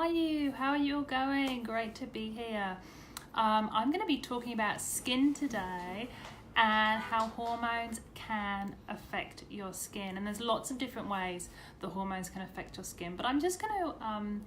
are you? How are you all going? Great to be here. I'm going to be talking about skin today and how hormones can affect your skin. And there's lots of different ways the hormones can affect your skin, but I'm just going to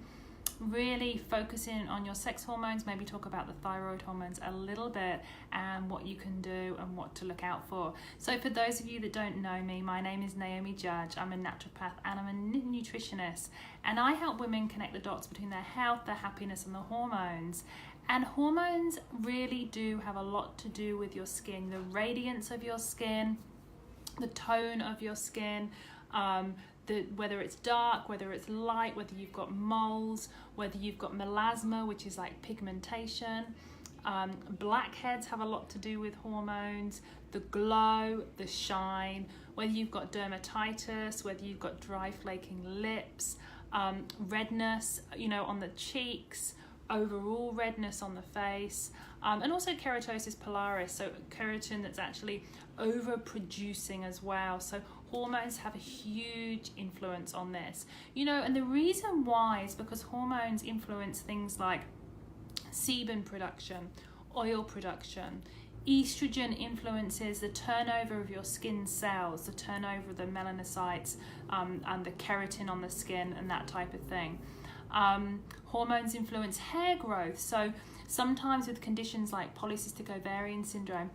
really focus in on your sex hormones, maybe talk about the thyroid hormones a little bit and what you can do and what to look out for. So for those of you that don't know me, my name is Naomi Judge. I'm a naturopath and I'm a nutritionist, and I help women connect the dots between their health, their happiness and the hormones. And hormones really do have a lot to do with your skin, the radiance of your skin, the tone of your skin, whether it's dark, whether it's light, whether you've got moles, whether you've got melasma, which is like pigmentation. Blackheads have a lot to do with hormones, the glow, the shine, whether you've got dermatitis, whether you've got dry flaking lips, redness, on the cheeks, overall redness on the face, and also keratosis pilaris, so keratin that's actually overproducing as well. So hormones have a huge influence on this, and the reason why is because hormones influence things like sebum production, oil production. Estrogen influences the turnover of your skin cells, the turnover of the melanocytes, and the keratin on the skin and that type of thing. Hormones influence hair growth. So sometimes with conditions like polycystic ovarian syndrome,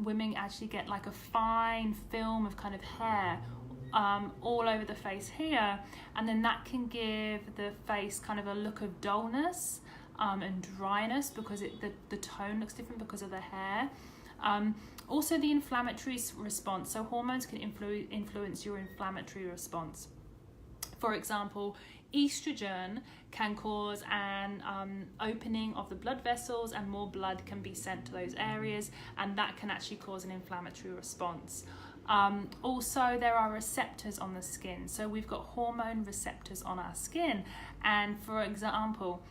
women actually get like a fine film of kind of hair all over the face here, and then that can give the face kind of a look of dullness and dryness because the tone looks different because of the hair. Also the inflammatory response, so hormones can influence your inflammatory response. For example, estrogen can cause an opening of the blood vessels, and more blood can be sent to those areas, and that can actually cause an inflammatory response. Also, there are receptors on the skin, so we've got hormone receptors on our skin, and for example,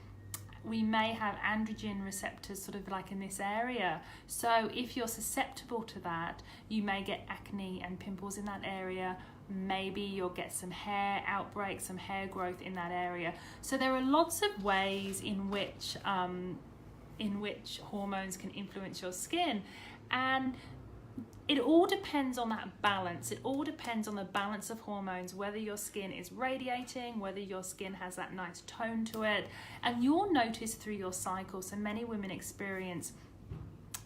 we may have androgen receptors sort of like in this area. So if you're susceptible to that, you may get acne and pimples in that area. Maybe you'll get some hair outbreaks, some hair growth in that area. So there are lots of ways in which hormones can influence your skin, and it all depends on that balance. It all depends on the balance of hormones, whether your skin is radiating, whether your skin has that nice tone to it. And you'll notice through your cycle, so many women experience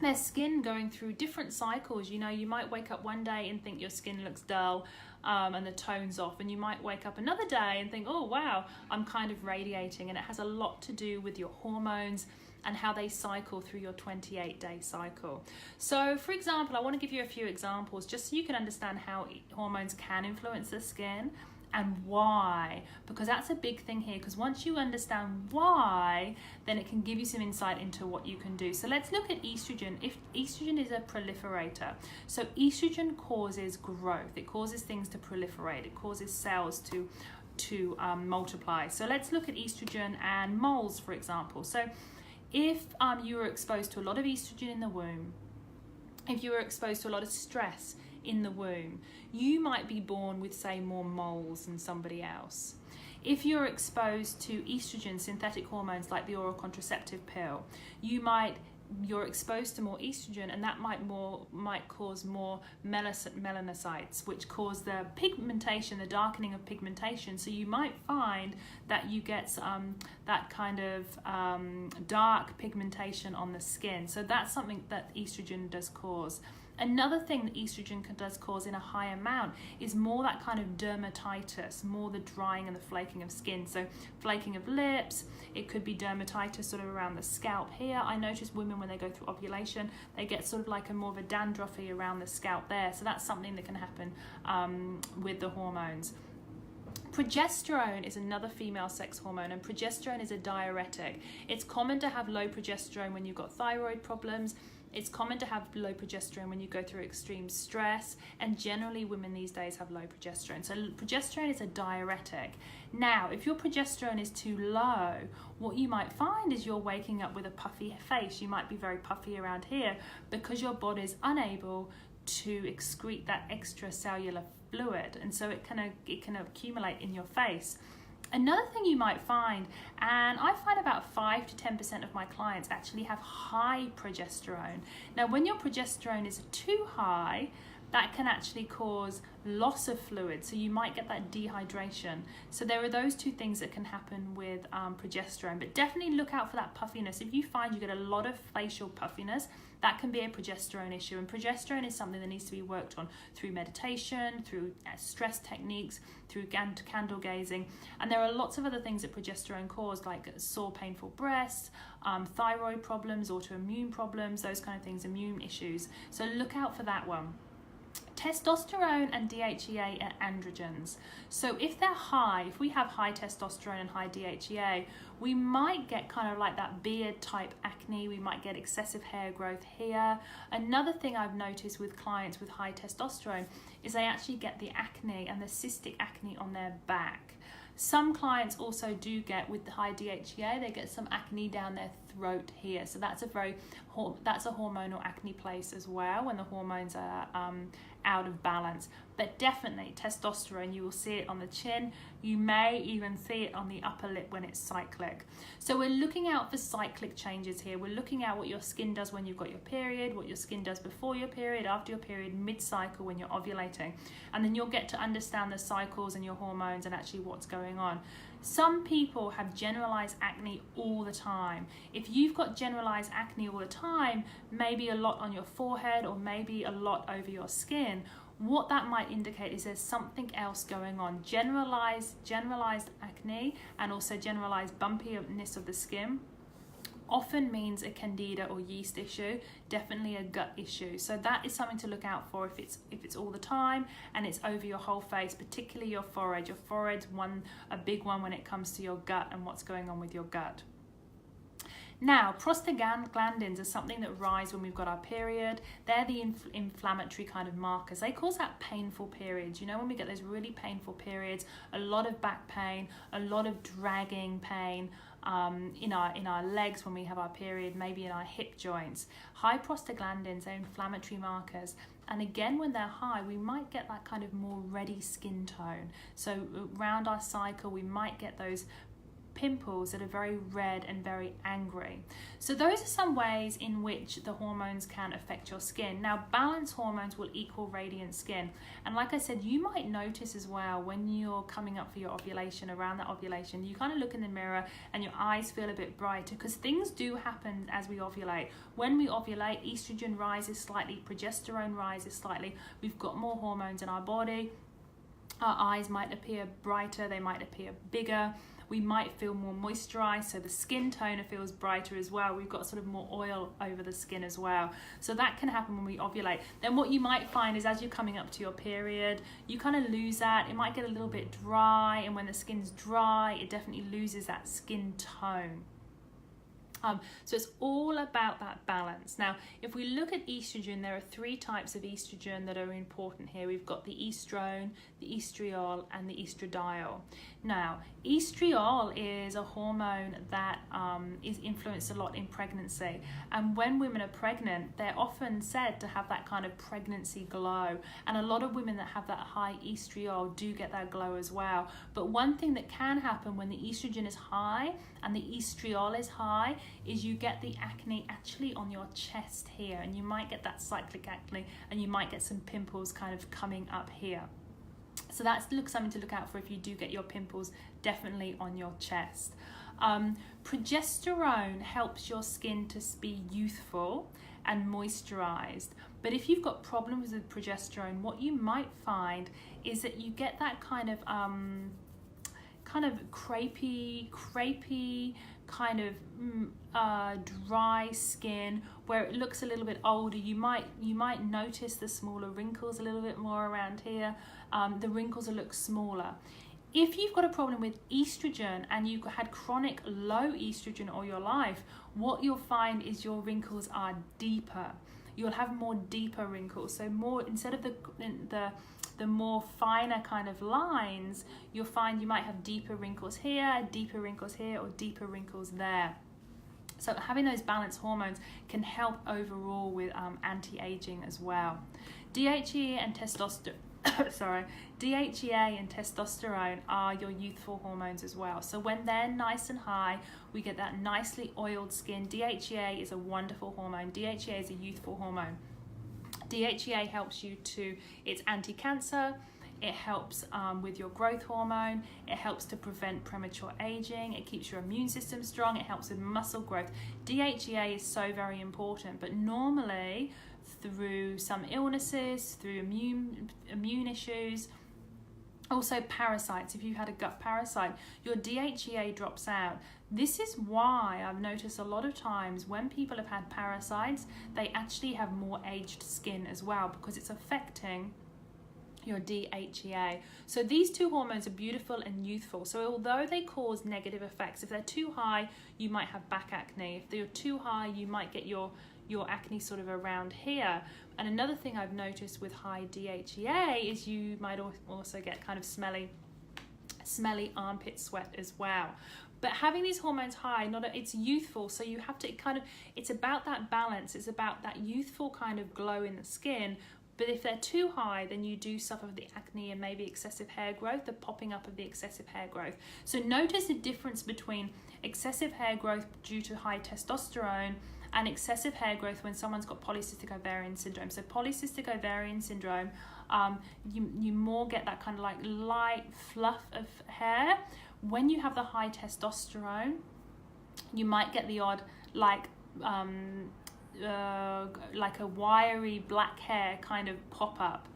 their skin going through different cycles. You might wake up one day and think your skin looks dull and the tone's off, and you might wake up another day and think, oh wow, I'm kind of radiating. And it has a lot to do with your hormones and how they cycle through your 28-day cycle. So for example, I want to give you a few examples just so you can understand how hormones can influence the skin and why, because that's a big thing here, because once you understand why, then it can give you some insight into what you can do. So let's look at estrogen. If estrogen is a proliferator, so estrogen causes growth, it causes things to proliferate, it causes cells to multiply. So let's look at estrogen and moles, for example. So if you were exposed to a lot of estrogen in the womb, if you were exposed to a lot of stress in the womb, you might be born with, say, more moles than somebody else. If you're exposed to estrogen, synthetic hormones like the oral contraceptive pill, you're exposed to more estrogen, and that might cause more melanocytes, which cause the pigmentation, the darkening of pigmentation. So you might find that you get that kind of dark pigmentation on the skin. So that's something that estrogen does cause. Another thing that estrogen does cause in a high amount is more that kind of dermatitis, more the drying and the flaking of skin. So flaking of lips, it could be dermatitis sort of around the scalp here. I notice women when they go through ovulation, they get sort of like more of a dandruffy around the scalp there. So that's something that can happen with the hormones. Progesterone is another female sex hormone, and progesterone is a diuretic. It's common to have low progesterone when you've got thyroid problems. It's common to have low progesterone when you go through extreme stress, and generally women these days have low progesterone. So progesterone is a diuretic. Now, if your progesterone is too low, what you might find is you're waking up with a puffy face. You might be very puffy around here because your body is unable to excrete that extracellular fluid, and so it can accumulate in your face. Another thing you might find, and I find about 5 to 10% of my clients actually have high progesterone. Now, when your progesterone is too high, that can actually cause loss of fluid, so you might get that dehydration. So there are those two things that can happen with progesterone, but definitely look out for that puffiness. If you find you get a lot of facial puffiness, that can be a progesterone issue, and progesterone is something that needs to be worked on through meditation, through stress techniques, through candle gazing, and there are lots of other things that progesterone cause, like sore painful breasts, thyroid problems, autoimmune problems, those kind of things, immune issues. So look out for that one. Testosterone and DHEA are androgens. So if they're high, if we have high testosterone and high DHEA, we might get kind of like that beard type acne, we might get excessive hair growth here. Another thing I've noticed with clients with high testosterone is they actually get the acne and the cystic acne on their back. Some clients also do get, with the high DHEA, they get some acne down their throat here. So that's a hormonal acne place as well, when the hormones are out of balance. But definitely testosterone, you will see it on the chin. You may even see it on the upper lip when it's cyclic. So we're looking out for cyclic changes here. We're looking at what your skin does when you've got your period, what your skin does before your period, after your period, mid-cycle when you're ovulating. And then you'll get to understand the cycles and your hormones and actually what's going on. Some people have generalized acne all the time. If you've got generalized acne all the time, maybe a lot on your forehead or maybe a lot over your skin, what that might indicate is there's something else going on. Generalized acne and also generalized bumpiness of the skin often means a candida or yeast issue, definitely a gut issue. So that is something to look out for if it's all the time and it's over your whole face, particularly your forehead. Your forehead's a big one when it comes to your gut and what's going on with your gut. Now, prostaglandins are something that rise when we've got our period. They're the inflammatory kind of markers. They cause that painful periods. You know, when we get those really painful periods, a lot of back pain, a lot of dragging pain in our legs when we have our period, maybe in our hip joints. High prostaglandins are inflammatory markers. And again, when they're high, we might get that kind of more reddy skin tone. So around our cycle, we might get those pimples that are very red and very angry. So those are some ways in which the hormones can affect your skin. Now, balanced hormones will equal radiant skin. And like I said, you might notice as well when you're coming up for your ovulation, around that ovulation, you kind of look in the mirror and your eyes feel a bit brighter, because things do happen as we ovulate. When we ovulate, estrogen rises slightly, progesterone rises slightly. We've got more hormones in our body. Our eyes might appear brighter, they might appear bigger. We might feel more moisturized, so the skin tone feels brighter as well. We've got sort of more oil over the skin as well. So that can happen when we ovulate. Then what you might find is as you're coming up to your period, you kind of lose that. It might get a little bit dry, and when the skin's dry, it definitely loses that skin tone. So it's all about that balance. Now, if we look at estrogen, there are 3 types of estrogen that are important here. We've got the estrone, the estriol, and the estradiol. Now, estriol is a hormone that is influenced a lot in pregnancy. And when women are pregnant, they're often said to have that kind of pregnancy glow. And a lot of women that have that high estriol do get that glow as well. But one thing that can happen when the estrogen is high and the estriol is high is you get the acne actually on your chest here, and you might get that cyclic acne, and you might get some pimples kind of coming up here. So that's something to look out for if you do get your pimples definitely on your chest. Progesterone helps your skin to be youthful and moisturized. But if you've got problems with progesterone, what you might find is that you get that kind of crepey, kind of dry skin where it looks a little bit older. You might notice the smaller wrinkles a little bit more around here. The wrinkles will look smaller. If you've got a problem with estrogen and you've had chronic low estrogen all your life, what you'll find is your wrinkles are deeper. You'll have more deeper wrinkles. So more, instead of the more finer kind of lines, you'll find you might have deeper wrinkles here, or deeper wrinkles there. So having those balanced hormones can help overall with anti-aging as well. DHEA and sorry, DHEA and testosterone are your youthful hormones as well. So when they're nice and high, we get that nicely oiled skin. DHEA is a wonderful hormone. DHEA is a youthful hormone. DHEA helps you it's anti-cancer. It helps with your growth hormone. It helps to prevent premature aging. It keeps your immune system strong. It helps with muscle growth. DHEA is so very important, but normally through some illnesses, through immune issues, also parasites. If you had a gut parasite, your DHEA drops out. This is why I've noticed a lot of times when people have had parasites, they actually have more aged skin as well, because it's affecting your DHEA. So these two hormones are beautiful and youthful. So although they cause negative effects, if they're too high, you might have back acne. If they're too high, you might get your acne sort of around here. And another thing I've noticed with high DHEA is you might also get kind of smelly armpit sweat as well. But having these hormones high, it's youthful, so you have to it's about that balance. It's about that youthful kind of glow in the skin. But if they're too high, then you do suffer with the acne and maybe excessive hair growth, the popping up of the excessive hair growth. So notice the difference between excessive hair growth due to high testosterone and excessive hair growth when someone's got polycystic ovarian syndrome. So polycystic ovarian syndrome, you more get that kind of like light fluff of hair. When you have the high testosterone, you might get the odd like a wiry black hair kind of pop up.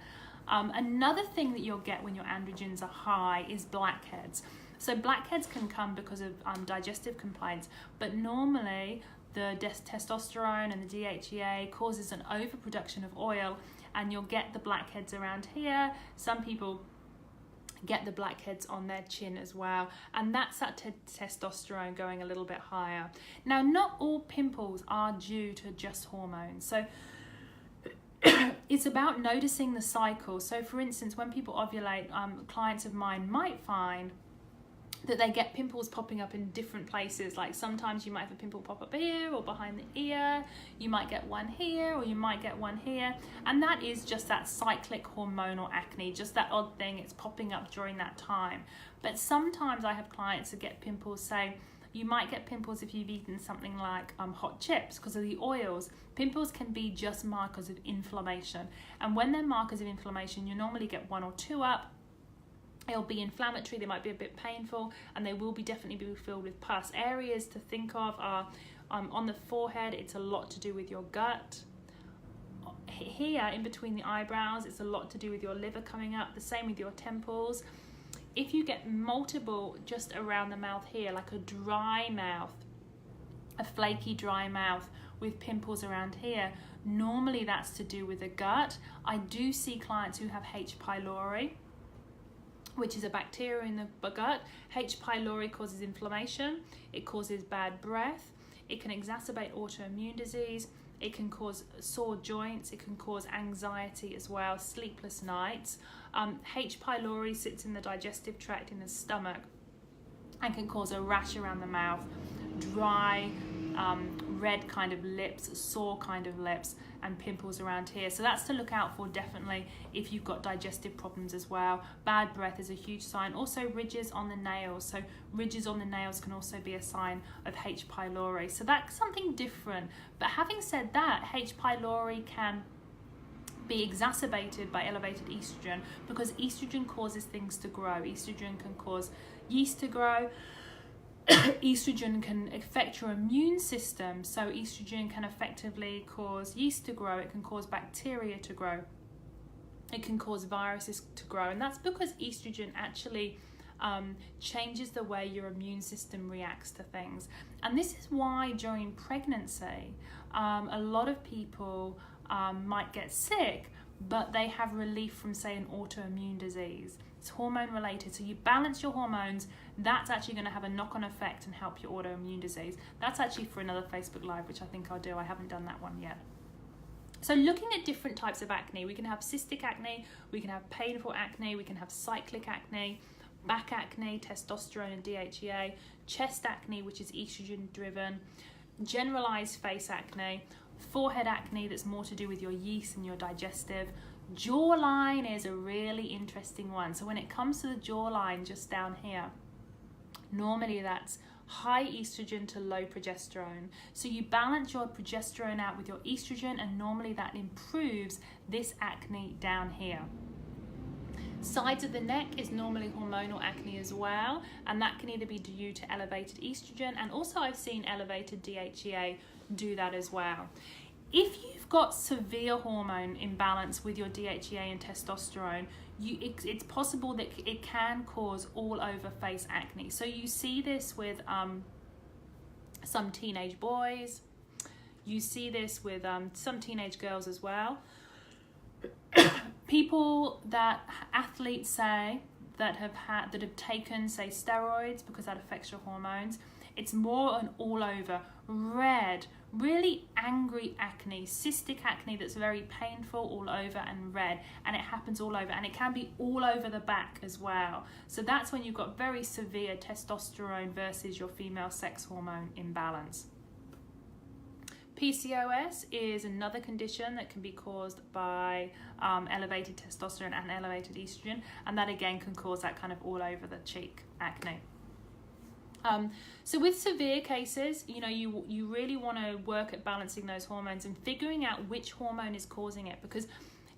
Another thing that you'll get when your androgens are high is blackheads. So blackheads can come because of digestive complaints, but normally the testosterone and the DHEA causes an overproduction of oil, and you'll get the blackheads around here. Some people get the blackheads on their chin as well, and that's that testosterone going a little bit higher. Now, not all pimples are due to just hormones, so it's about noticing the cycle. So for instance, when people ovulate, clients of mine might find that they get pimples popping up in different places. Like sometimes you might have a pimple pop up here or behind the ear, you might get one here or you might get one here, and that is just that cyclic hormonal acne, just that odd thing, it's popping up during that time. But sometimes I have clients that get pimples, say you might get pimples if you've eaten something like hot chips because of the oils. Pimples can be just markers of inflammation, and when they're markers of inflammation, you normally get one or two up. It'll be inflammatory, they might be a bit painful, and they will definitely be filled with pus. Areas to think of are on the forehead, it's a lot to do with your gut. Here, in between the eyebrows, it's a lot to do with your liver coming up. The same with your temples. If you get multiple just around the mouth here, like a dry mouth, a flaky dry mouth with pimples around here, normally that's to do with the gut. I do see clients who have H. pylori, which is a bacteria in the gut. H. pylori causes inflammation, it causes bad breath, it can exacerbate autoimmune disease, it can cause sore joints, it can cause anxiety as well, sleepless nights. H. pylori sits in the digestive tract in the stomach and can cause a rash around the mouth, dry, red kind of lips, sore kind of lips, and pimples around here. So that's to look out for definitely if you've got digestive problems as well. Bad breath is a huge sign. Also ridges on the nails. So ridges on the nails can also be a sign of H. pylori. So that's something different. But having said that, H. pylori can be exacerbated by elevated estrogen, because estrogen causes things to grow. Estrogen can cause yeast to grow. Estrogen can affect your immune system, so estrogen can effectively cause yeast to grow, it can cause bacteria to grow, it can cause viruses to grow, and that's because estrogen actually changes the way your immune system reacts to things. And this is why during pregnancy, a lot of people might get sick, but they have relief from, say, an autoimmune disease. It's hormone related, so you balance your hormones. That's actually going to have a knock-on effect and help your autoimmune disease. That's actually for another Facebook Live, which I think I'll do. I haven't done that one yet. So looking at different types of acne, we can have cystic acne, we can have painful acne, we can have cyclic acne, back acne, testosterone and DHEA, chest acne, which is estrogen driven, generalized face acne, forehead acne that's more to do with your yeast and your digestive, Jawline is a really interesting one. So when it comes to the jawline just down here, normally that's high estrogen to low progesterone. So you balance your progesterone out with your estrogen, and normally that improves this acne down here. Sides of the neck is normally hormonal acne as well, and that can either be due to elevated estrogen, and also I've seen elevated DHEA do that as well. If you've got severe hormone imbalance with your DHEA and testosterone, it's possible that it can cause all over face acne. So you see this with some teenage boys, you see this with some teenage girls as well. People athletes say that have taken, say, steroids, because that affects your hormones. It's more an all over red, really angry acne, cystic acne that's very painful all over and red, and it happens all over, and it can be all over the back as well. So that's when you've got very severe testosterone versus your female sex hormone imbalance. PCOS is another condition that can be caused by elevated testosterone and elevated estrogen, and that again can cause that kind of all over the cheek acne. So with severe cases, you really want to work at balancing those hormones and figuring out which hormone is causing it, because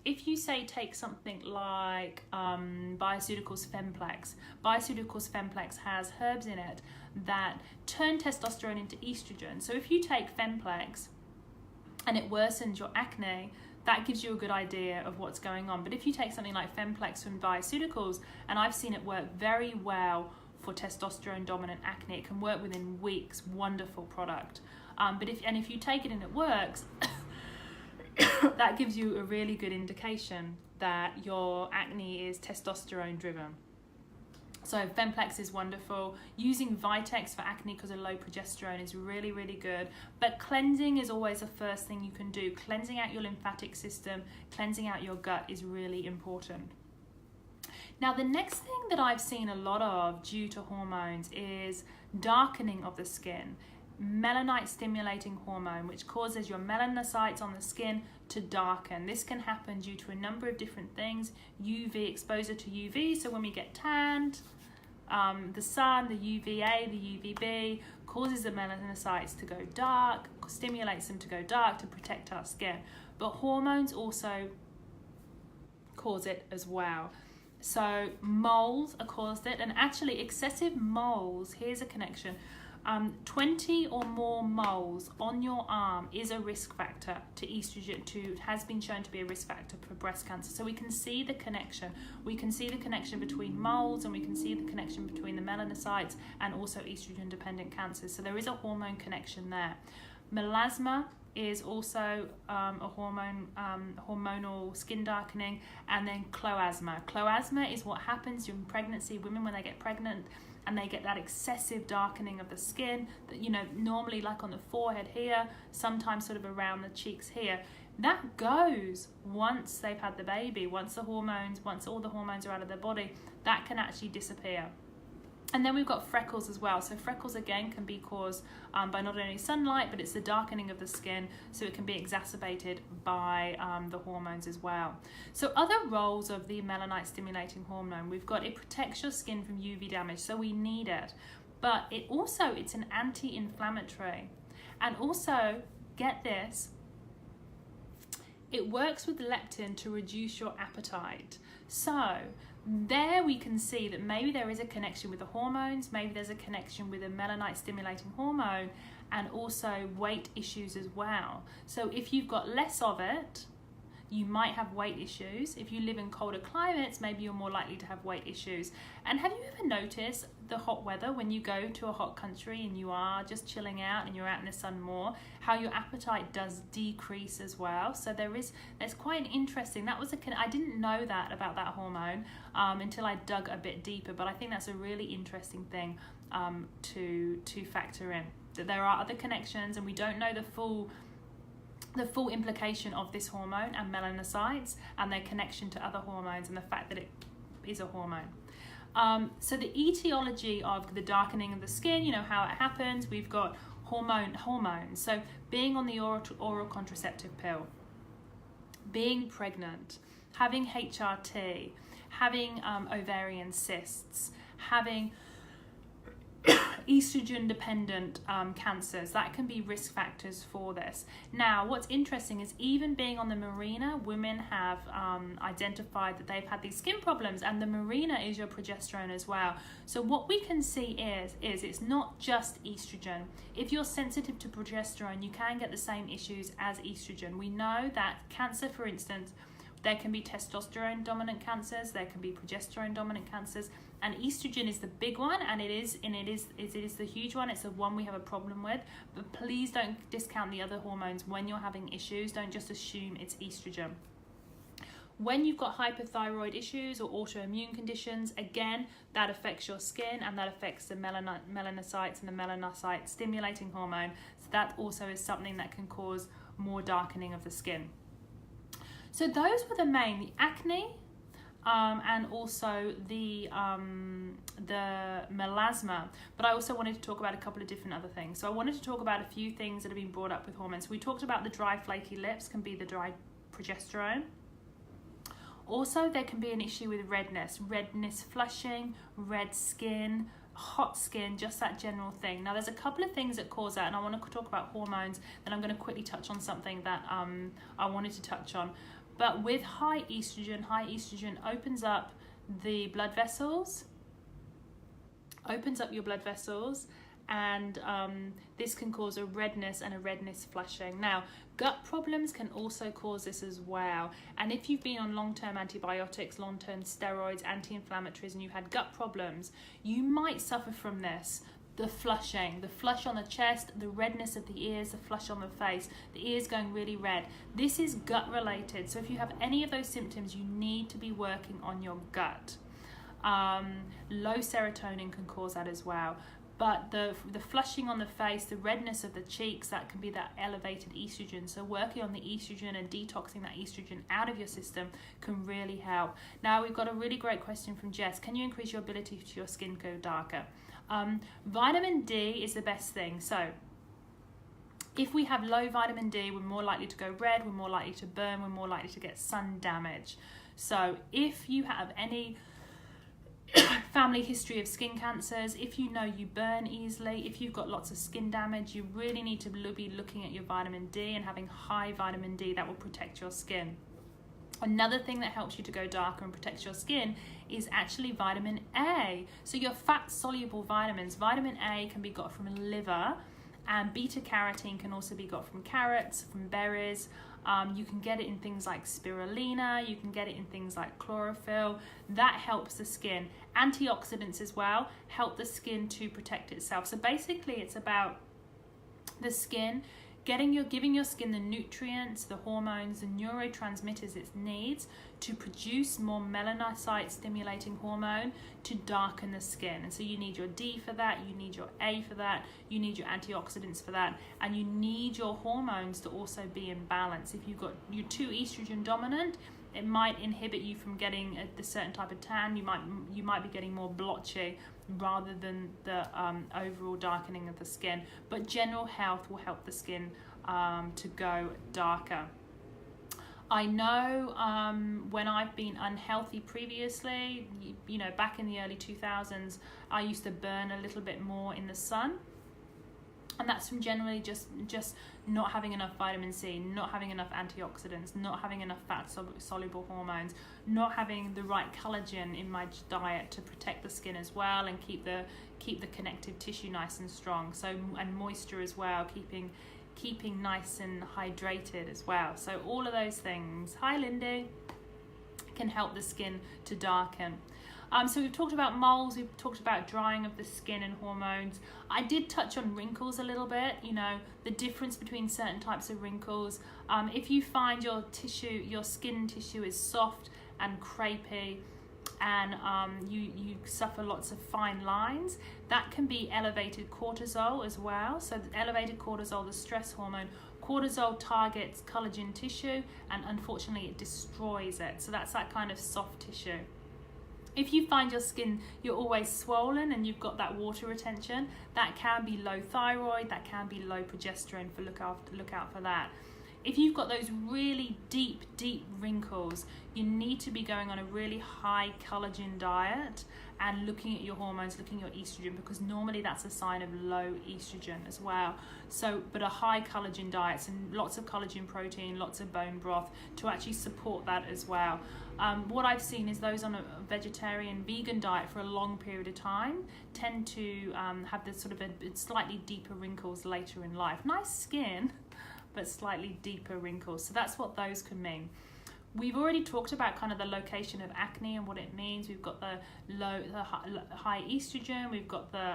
if you say take something like Bioceuticals Femplex, Bioceuticals Femplex has herbs in it that turn testosterone into estrogen. So if you take Femplex and it worsens your acne, that gives you a good idea of what's going on. But if you take something like Femplex from Bioceuticals, and I've seen it work very well for testosterone dominant acne, it can work within weeks. Wonderful product. But if you take it and it works, that gives you a really good indication that your acne is testosterone driven. So Femplex is wonderful. Using Vitex for acne because of low progesterone is really, really good. But cleansing is always the first thing you can do. Cleansing out your lymphatic system, cleansing out your gut is really important. Now, the next thing that I've seen a lot of due to hormones is darkening of the skin. Melanite stimulating hormone, which causes your melanocytes on the skin to darken. This can happen due to a number of different things. UV, exposure to UV, so when we get tanned, the sun, the UVA, the UVB causes the melanocytes to go dark, stimulates them to go dark to protect our skin. But hormones also cause it as well. So moles are caused it, and actually excessive moles, here's a connection. 20 or more moles on your arm is a risk factor to estrogen, has been shown to be a risk factor for breast cancer. So we can see the connection. We can see the connection between moles, and we can see the connection between the melanocytes and also estrogen dependent cancers. So there is a hormone connection there. Melasma is also a hormonal skin darkening, and then chloasma. Chloasma is what happens during pregnancy. Women, when they get pregnant and they get that excessive darkening of the skin, that normally like on the forehead here, sometimes sort of around the cheeks here, that goes once they've had the baby. Once all the hormones are out of their body, that can actually disappear. And then we've got freckles as well. So freckles again can be caused by not only sunlight, but it's the darkening of the skin, so it can be exacerbated by the hormones as well. So other roles of the melanite stimulating hormone, we've got it protects your skin from UV damage, so we need it. But it's an anti-inflammatory. And also, get this, it works with leptin to reduce your appetite. So there we can see that maybe there is a connection with the hormones, maybe there's a connection with a melanite stimulating hormone, and also weight issues as well. So if you've got less of it, you might have weight issues. If you live in colder climates, maybe you're more likely to have weight issues. And have you ever noticed the hot weather, when you go to a hot country and you are just chilling out and you're out in the sun more, how your appetite does decrease as well? So there's quite an interesting, I didn't know that about that hormone until I dug a bit deeper, but I think that's a really interesting thing to factor in, that there are other connections, and we don't know the full implication of this hormone and melanocytes and their connection to other hormones, and the fact that it is a hormone. So the etiology of the darkening of the skin, how it happens, we've got hormones. So being on the oral contraceptive pill, being pregnant, having HRT, having ovarian cysts, having estrogen dependent cancers. That can be risk factors for this. Now, what's interesting is even being on the marina, women have identified that they've had these skin problems, and the marina is your progesterone as well. So what we can see is it's not just estrogen. If you're sensitive to progesterone, you can get the same issues as estrogen. We know that cancer, for instance, there can be testosterone dominant cancers, there can be progesterone dominant cancers, and estrogen is the big one, and it is the huge one. It's the one we have a problem with. But please don't discount the other hormones when you're having issues. Don't just assume it's estrogen. When you've got hypothyroid issues or autoimmune conditions, again, that affects your skin, and that affects the melanocytes and the melanocyte stimulating hormone. So that also is something that can cause more darkening of the skin. So those were the acne, and also the melasma. But I also wanted to talk about a couple of different other things. So I wanted to talk about a few things that have been brought up with hormones. We talked about the dry flaky lips can be the dry progesterone. Also, there can be an issue with redness flushing, red skin, hot skin, just that general thing. Now, there's a couple of things that cause that, and I want to talk about hormones, then I'm going to quickly touch on something that I wanted to touch on. But with high estrogen opens up the blood vessels, opens up your blood vessels, and this can cause a redness and a redness flushing. Now, gut problems can also cause this as well. And if you've been on long-term antibiotics, long-term steroids, anti-inflammatories, and you've had gut problems, you might suffer from this. The flushing, the flush on the chest, the redness of the ears, the flush on the face, the ears going really red. This is gut related. So if you have any of those symptoms, you need to be working on your gut. Low serotonin can cause that as well. But the flushing on the face, the redness of the cheeks, that can be that elevated estrogen. So working on the estrogen and detoxing that estrogen out of your system can really help. Now, we've got a really great question from Jess. Can you increase your ability for your skin to go darker? Vitamin D is the best thing. So if we have low vitamin D, we're more likely to go red, we're more likely to burn, we're more likely to get sun damage. So if you have any family history of skin cancers, if you know you burn easily, if you've got lots of skin damage, you really need to be looking at your vitamin D and having high vitamin D. That will protect your skin. Another thing that helps you to go darker and protects your skin is actually vitamin A. So your fat-soluble vitamins. Vitamin A can be got from liver, and beta-carotene can also be got from carrots, from berries. You can get it in things like spirulina, you can get it in things like chlorophyll. That helps the skin. Antioxidants as well help the skin to protect itself. So basically it's about the skin giving your skin the nutrients, the hormones, the neurotransmitters it needs to produce more melanocyte stimulating hormone to darken the skin. And so you need your D for that, you need your A for that, you need your antioxidants for that, and you need your hormones to also be in balance. If you're too estrogen dominant, it might inhibit you from getting a certain type of tan. You might be getting more blotchy rather than the overall darkening of the skin. But general health will help the skin to go darker. I know when I've been unhealthy previously, back in the early 2000s, I used to burn a little bit more in the sun. And that's from generally just not having enough vitamin C, not having enough antioxidants, not having enough fat-soluble hormones, not having the right collagen in my diet to protect the skin as well and keep the connective tissue nice and strong. So, and moisture as well, keeping nice and hydrated as well. So all of those things, hi Lindy, can help the skin to darken. So we've talked about moles, we've talked about drying of the skin and hormones. I did touch on wrinkles a little bit, the difference between certain types of wrinkles. If you find your skin tissue is soft and crepey, and you suffer lots of fine lines, that can be elevated cortisol as well. So the elevated cortisol, the stress hormone, cortisol targets collagen tissue, and unfortunately it destroys it. So that's that kind of soft tissue. If you find your skin, you're always swollen and you've got that water retention, that can be low thyroid, that can be low progesterone. Look out for that. if you've got those really deep wrinkles, you need to be going on a really high collagen diet and looking at your hormones, looking at your estrogen, because normally that's a sign of low estrogen as well. So, but a high collagen diet, and lots of collagen protein, lots of bone broth to actually support that as well. What I've seen is those on a vegetarian, vegan diet for a long period of time tend to have this sort of a slightly deeper wrinkles later in life. Nice skin, but slightly deeper wrinkles. So that's what those can mean. We've already talked about kind of the location of acne and what it means. We've got the high estrogen. We've got the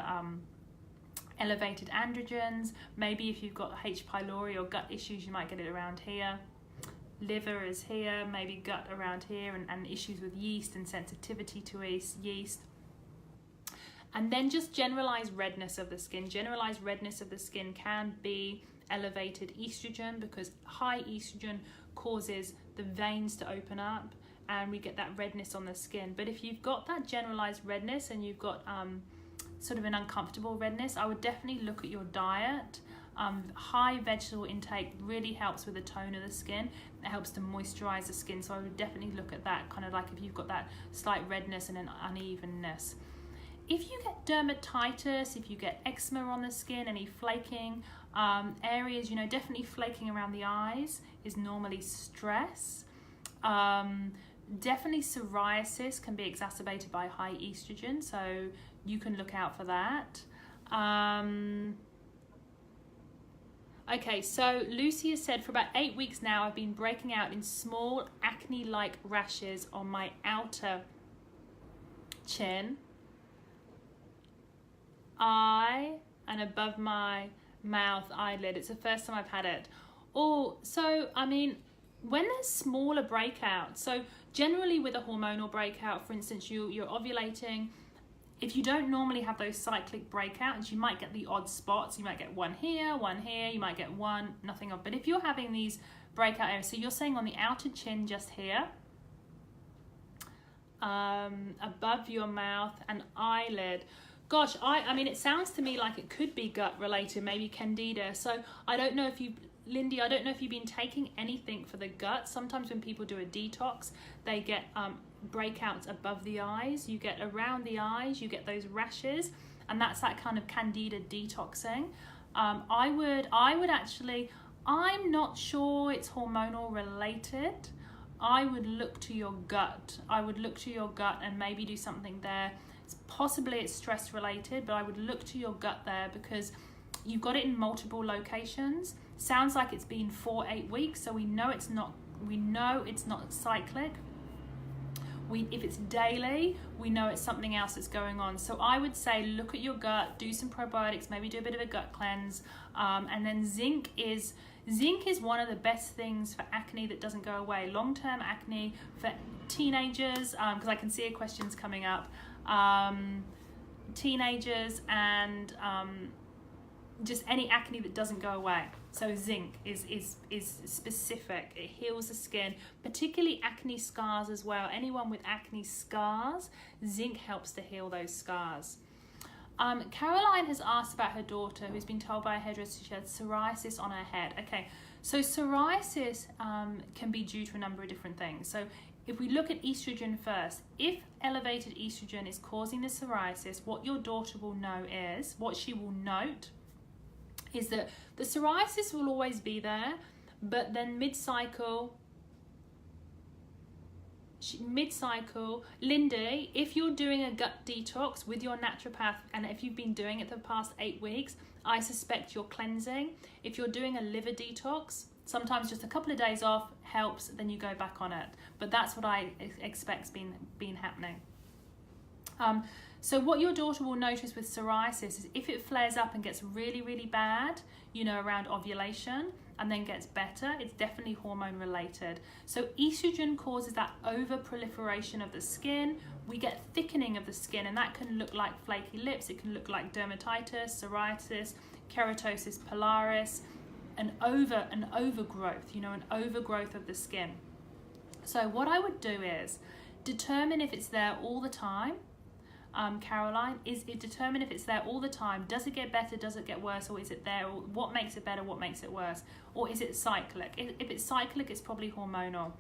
elevated androgens. Maybe if you've got H. pylori or gut issues, you might get it around here. Liver is here, maybe gut around here, and issues with yeast and sensitivity to yeast. And then just generalized redness of the skin. Generalized redness of the skin can be elevated estrogen, because high estrogen causes the veins to open up and we get that redness on the skin. But if you've got that generalized redness and you've got sort of an uncomfortable redness, I would definitely look at your diet. High vegetable intake really helps with the tone of the skin. It helps to moisturize the skin, so I would definitely look at that, kind of like if you've got that slight redness and an unevenness. If you get dermatitis, if you get eczema on the skin, any flaking areas, you know, definitely flaking around the eyes is normally stress. Definitely psoriasis can be exacerbated by high estrogen, so you can look out for that. Okay, so Lucy has said, for about 8 weeks now, I've been breaking out in small acne-like rashes on my outer chin, eye, and above my mouth eyelid. It's the first time I've had it. Oh, so, I mean, when there's smaller breakouts, so generally with a hormonal breakout, for instance, you're ovulating, if you don't normally have those cyclic breakouts, you might get the odd spots. You might get one here, you might get one, nothing of. But if you're having these breakout areas, so you're saying on the outer chin just here, above your mouth and eyelid. Gosh, I mean, it sounds to me like it could be gut related, maybe candida. So I don't know if you, Lindy, I don't know if you've been taking anything for the gut. Sometimes when people do a detox, they get breakouts above the eyes. You get around the eyes, you get those rashes, and that's that kind of candida detoxing. I would actually, I'm not sure it's hormonal related. I would look to your gut. I would look to your gut and maybe do something there. Possibly it's stress related, but I would look to your gut there, because you've got it in multiple locations. Sounds like it's been 4-8 weeks, so we know it's not cyclic. If it's daily, we know it's something else that's going on. So I would say look at your gut, do some probiotics, maybe do a bit of a gut cleanse, and then zinc is one of the best things for acne that doesn't go away. Long-term acne for teenagers, because I can see questions coming up. Teenagers and just any acne that doesn't go away. So zinc is specific. It heals the skin, particularly acne scars as well. Anyone with acne scars, zinc helps to heal those scars. Caroline has asked about her daughter who's been told by a hairdresser she had psoriasis on her head. Okay, so psoriasis can be due to a number of different things. So if we look at estrogen first, if elevated estrogen is causing the psoriasis, what your daughter will know is, what she will note is that the psoriasis will always be there, but then mid-cycle, Lindy, if you're doing a gut detox with your naturopath, and if you've been doing it the past 8 weeks, I suspect you're cleansing. If you're doing a liver detox, sometimes just a couple of days off helps, then you go back on it. But that's what I expect's been happening. So what your daughter will notice with psoriasis is if it flares up and gets really, really bad, you know, around ovulation, and then gets better, it's definitely hormone related. So estrogen causes that over proliferation of the skin. We get thickening of the skin, and that can look like flaky lips. It can look like dermatitis, psoriasis, keratosis, pilaris, an overgrowth, you know, an overgrowth of the skin. So what I would do is determine if it's there all the time. Caroline, is it determine if it's there all the time? Does it get better? Does it get worse? Or is it there? Or what makes it better? What makes it worse? Or is it cyclic? If it's cyclic, it's probably hormonal.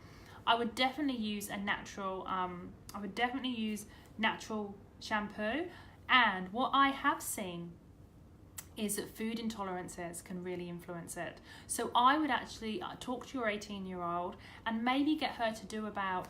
I would definitely use a natural. I would definitely use natural shampoo. And what I have seen is that food intolerances can really influence it. So I would actually talk to your 18-year-old and maybe get her to do about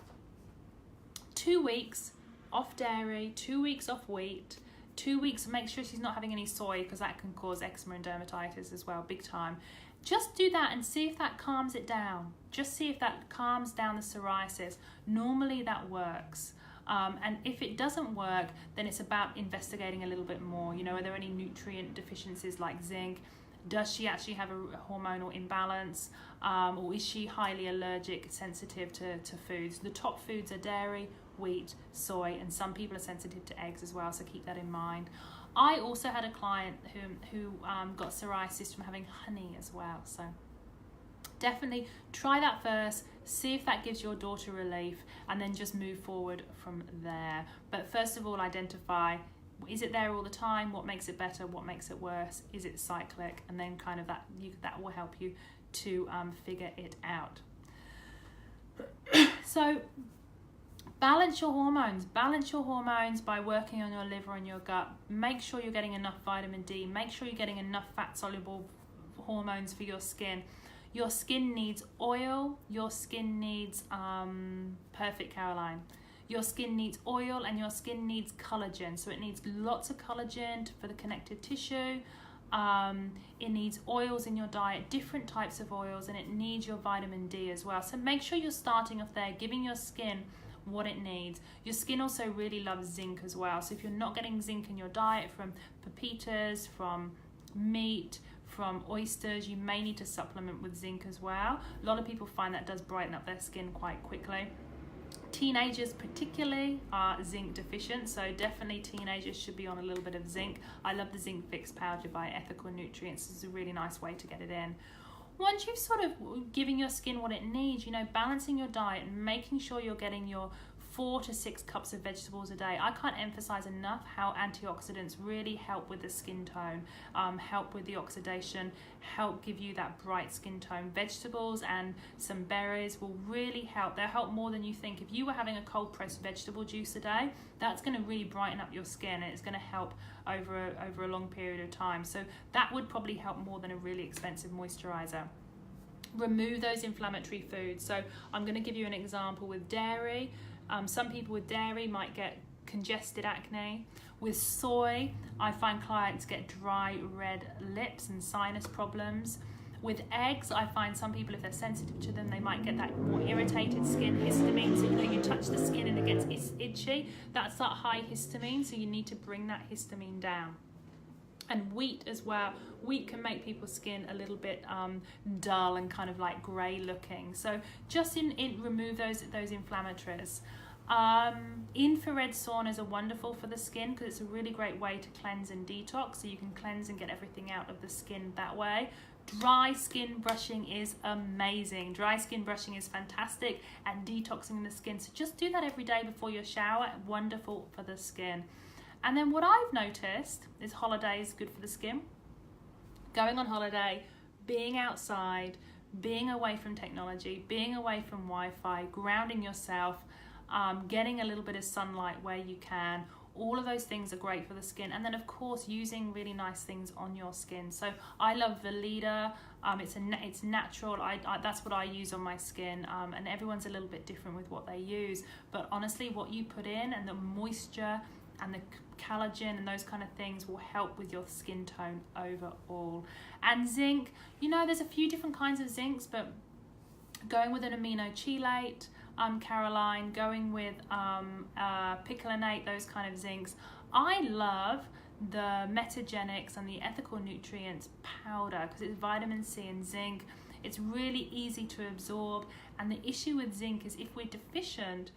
2 weeks off dairy, 2 weeks off wheat, 2 weeks, make sure she's not having any soy because that can cause eczema and dermatitis as well, big time. Just do that and see if that calms it down. Just see if that calms down the psoriasis. Normally that works. And if it doesn't work, then it's about investigating a little bit more. You know, are there any nutrient deficiencies like zinc? Does she actually have a hormonal imbalance? Or is she highly allergic, sensitive to foods? The top foods are dairy, wheat, soy, and some people are sensitive to eggs as well, so keep that in mind. I also had a client who got psoriasis from having honey as well, so definitely try that first, see if that gives your daughter relief, and then just move forward from there. But first of all, identify, is it there all the time? What makes it better? What makes it worse? Is it cyclic? And then kind of that will help you to figure it out. So balance your hormones by working on your liver and your gut. Make sure you're getting enough vitamin D. Make sure you're getting enough fat soluble hormones for your skin. Your skin needs oil. Your skin needs perfect, Caroline. Your skin needs oil and your skin needs collagen. So it needs lots of collagen for the connective tissue. It needs oils in your diet, different types of oils, and it needs your vitamin D as well. So make sure you're starting off there, giving your skin what it needs. Your skin also really loves zinc as well. So if you're not getting zinc in your diet from pepitas, from meat, from oysters, you may need to supplement with zinc as well. A lot of people find that does brighten up their skin quite quickly. Teenagers particularly are zinc deficient, so definitely teenagers should be on a little bit of zinc. I love the zinc fix powder by Ethical Nutrients. It's a really nice way to get it in. Once you've sort of giving your skin what it needs, you know, balancing your diet and making sure you're getting your 4 to 6 cups of vegetables a day. I can't emphasize enough how antioxidants really help with the skin tone, help with the oxidation, help give you that bright skin tone. Vegetables and some berries will really help. They'll help more than you think. If you were having a cold pressed vegetable juice a day, that's going to really brighten up your skin, and it's going to help over a long period of time. So that would probably help more than a really expensive moisturizer. Remove those inflammatory foods. So I'm going to give you an example with dairy. Some people with dairy might get congested acne. With soy, I find clients get dry, red lips and sinus problems. With eggs, I find some people, if they're sensitive to them, they might get that more irritated skin, histamine. So you touch the skin and it gets itchy. That's that high histamine, so you need to bring that histamine down. And wheat as well. Wheat can make people's skin a little bit dull and kind of like grey looking. So just remove those inflammatories. Infrared saunas are wonderful for the skin because it's a really great way to cleanse and detox. So you can cleanse and get everything out of the skin that way. Dry skin brushing is amazing. Dry skin brushing is fantastic at detoxing the skin. So just do that every day before your shower. Wonderful for the skin. And then what I've noticed is holidays good for the skin. Going on holiday, being outside, being away from technology, being away from Wi-Fi, grounding yourself, getting a little bit of sunlight where you can. All of those things are great for the skin. And then of course using really nice things on your skin. So I love Veleda. It's natural. That's what I use on my skin. And everyone's a little bit different with what they use. But honestly, what you put in and the moisture and the collagen and those kind of things will help with your skin tone overall. And zinc, you know, there's a few different kinds of zincs, but going with an amino chelate, Caroline, going with picolinate, those kind of zincs. I love the Metagenics and the Ethical Nutrients powder because it's vitamin C and zinc. It's really easy to absorb, and the issue with zinc is if we're deficient,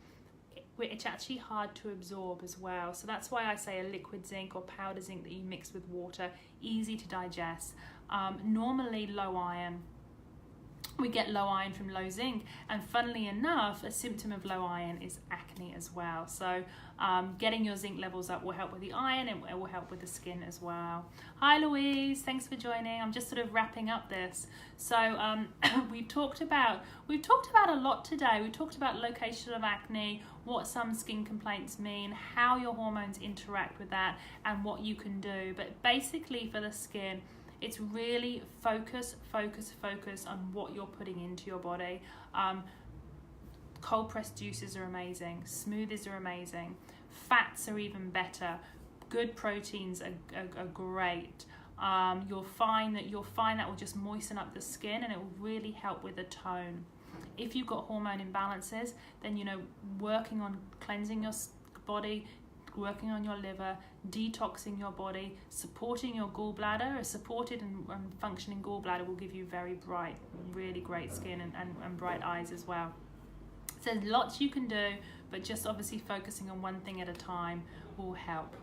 it's actually hard to absorb as well. So that's why I say a liquid zinc or powder zinc that you mix with water, easy to digest. Normally low iron. we get low iron from low zinc, and funnily enough, a symptom of low iron is acne as well. So getting your zinc levels up will help with the iron, and it will help with the skin as well. Hi Louise, thanks for joining. I'm just sort of wrapping up this. So we've talked about a lot today. We talked about location of acne, what some skin complaints mean, how your hormones interact with that, and what you can do. But basically for the skin, it's really focus on what you're putting into your body. Cold pressed juices are amazing. Smoothies are amazing. Fats are even better. Good proteins are great. You'll find that will just moisten up the skin, and it will really help with the tone. If you've got hormone imbalances, then working on cleansing your body, working on your liver, detoxing your body, supporting your gallbladder. A supported and functioning gallbladder will give you very bright, really great skin and bright eyes as well. So there's lots you can do, but just obviously focusing on one thing at a time will help.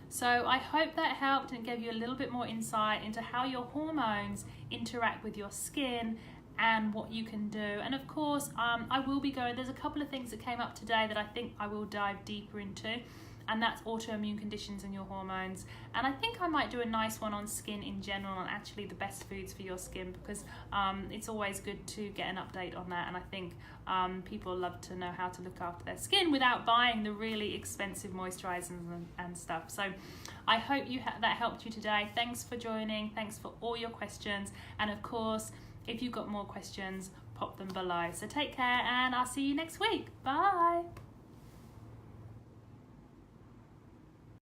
So I hope that helped and gave you a little bit more insight into how your hormones interact with your skin and what you can do. And of course, I will be there's a couple of things that came up today that I think I will dive deeper into, and that's autoimmune conditions and your hormones. And I think I might do a nice one on skin in general, and actually the best foods for your skin, because it's always good to get an update on that. And I think people love to know how to look after their skin without buying the really expensive moisturizers and stuff. So I hope that helped you today. Thanks for joining. Thanks for all your questions. And of course, if you've got more questions, pop them below. So take care, and I'll see you next week. Bye.